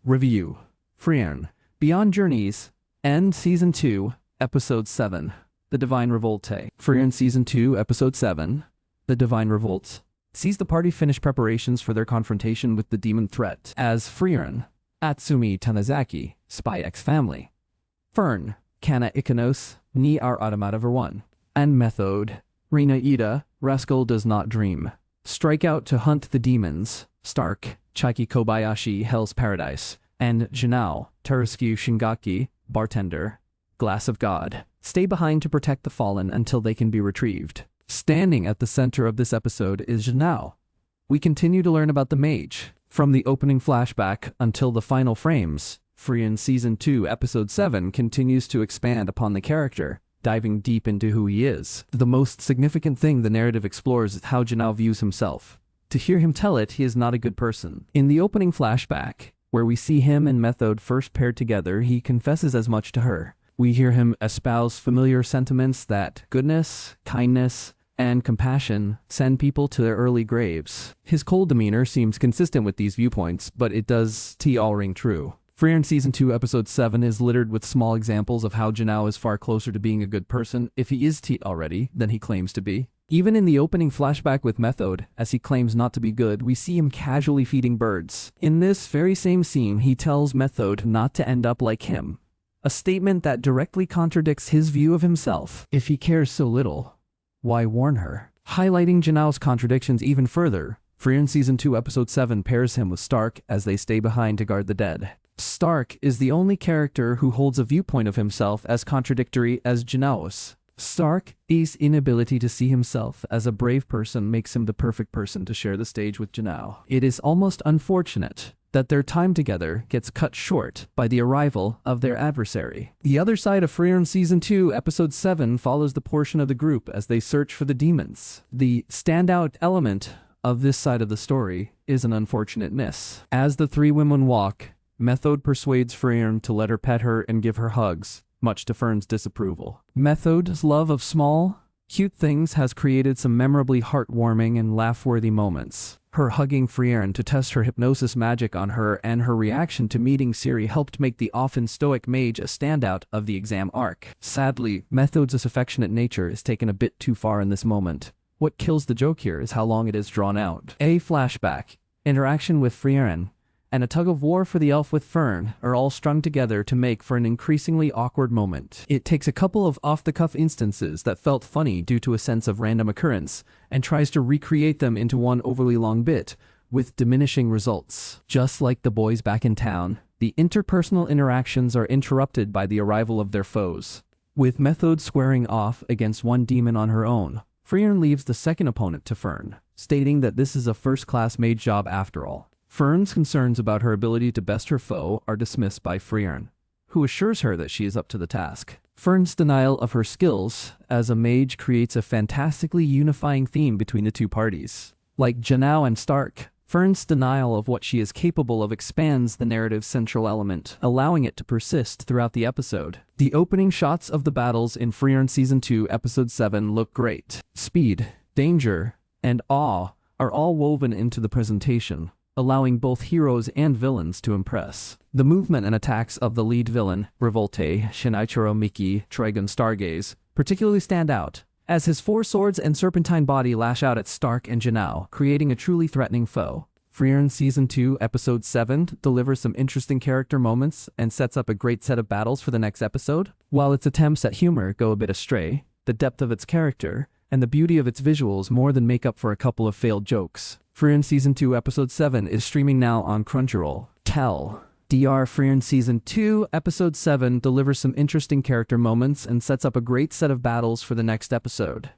Review. Frieren. Beyond Journeys. End Season 2, Episode 7. The Divine Revolte. Frieren Season 2, Episode 7. The Divine Revolte. Sees the party finish preparations for their confrontation with the demon threat as Frieren, Atsumi Tanizaki, Spy X Family, Fern, Kana Ikanos, Ni Ar Automata Ver1, and Method, Rina Ida, Rascal Does Not Dream. Strike out to hunt the demons, Stark, Chaiki Kobayashi, Hell's Paradise, and Jinao, Teruskyu Shingaki, Bartender, Glass of God. Stay behind to protect the fallen until they can be retrieved. Standing at the center of this episode is Jinao. We continue to learn about the mage. From the opening flashback until the final frames, Frieren Season 2, Episode 7 continues to expand upon the character, diving deep into who he is. The most significant thing the narrative explores is how Jinao views himself. To hear him tell it, he is not a good person. In the opening flashback, where we see him and Method first paired together, he confesses as much to her. We hear him espouse familiar sentiments that goodness, kindness, and compassion send people to their early graves. His cold demeanor seems consistent with these viewpoints, but it does all ring true. Frieren Season 2 Episode 7 is littered with small examples of how Jinao is far closer to being a good person, if he is already, than he claims to be. Even in the opening flashback with Method, as he claims not to be good, we see him casually feeding birds. In this very same scene, he tells Method not to end up like him. A statement that directly contradicts his view of himself. If he cares so little, why warn her? Highlighting Jinao's contradictions even further, Frieren Season 2 Episode 7 pairs him with Stark as they stay behind to guard the dead. Stark is the only character who holds a viewpoint of himself as contradictory as Jinao's. Stark's inability to see himself as a brave person makes him the perfect person to share the stage with Jinao. It is almost unfortunate that their time together gets cut short by the arrival of their adversary. The other side of Frieren Season 2, Episode 7 follows the portion of the group as they search for the demons. The standout element of this side of the story is an unfortunate miss. As the three women walk, Method persuades Frieren to let her pet her and give her hugs, much to Fern's disapproval. Method's love of small, cute things has created some memorably heartwarming and laugh-worthy moments. Her hugging Frieren to test her hypnosis magic on her and her reaction to meeting Ciri helped make the often stoic mage a standout of the exam arc. Sadly, Method's affectionate nature is taken a bit too far in this moment. What kills the joke here is how long it is drawn out. A flashback, interaction with Frieren, and a tug-of-war for the elf with Fern are all strung together to make for an increasingly awkward moment. It takes a couple of off-the-cuff instances that felt funny due to a sense of random occurrence, and tries to recreate them into one overly long bit, with diminishing results. Just like the boys back in town, the interpersonal interactions are interrupted by the arrival of their foes. With Method squaring off against one demon on her own, Frieren leaves the second opponent to Fern, stating that this is a first-class mage job after all. Fern's concerns about her ability to best her foe are dismissed by Frieren, who assures her that she is up to the task. Fern's denial of her skills as a mage creates a fantastically unifying theme between the two parties. Like Jinao and Stark, Fern's denial of what she is capable of expands the narrative's central element, allowing it to persist throughout the episode. The opening shots of the battles in Frieren Season 2, Episode 7 look great. Speed, danger, and awe are all woven into the presentation, allowing both heroes and villains to impress. The movement and attacks of the lead villain, Revolte, Shinichiro Miki, Trigun Stargaze, particularly stand out, as his four swords and serpentine body lash out at Stark and Jinao, creating a truly threatening foe. Frieren Season 2, Episode 7 delivers some interesting character moments and sets up a great set of battles for the next episode. While its attempts at humor go a bit astray, the depth of its character and the beauty of its visuals more than make up for a couple of failed jokes. Frieren Season 2 Episode 7 is streaming now on Crunchyroll. Frieren Season 2 Episode 7 delivers some interesting character moments and sets up a great set of battles for the next episode.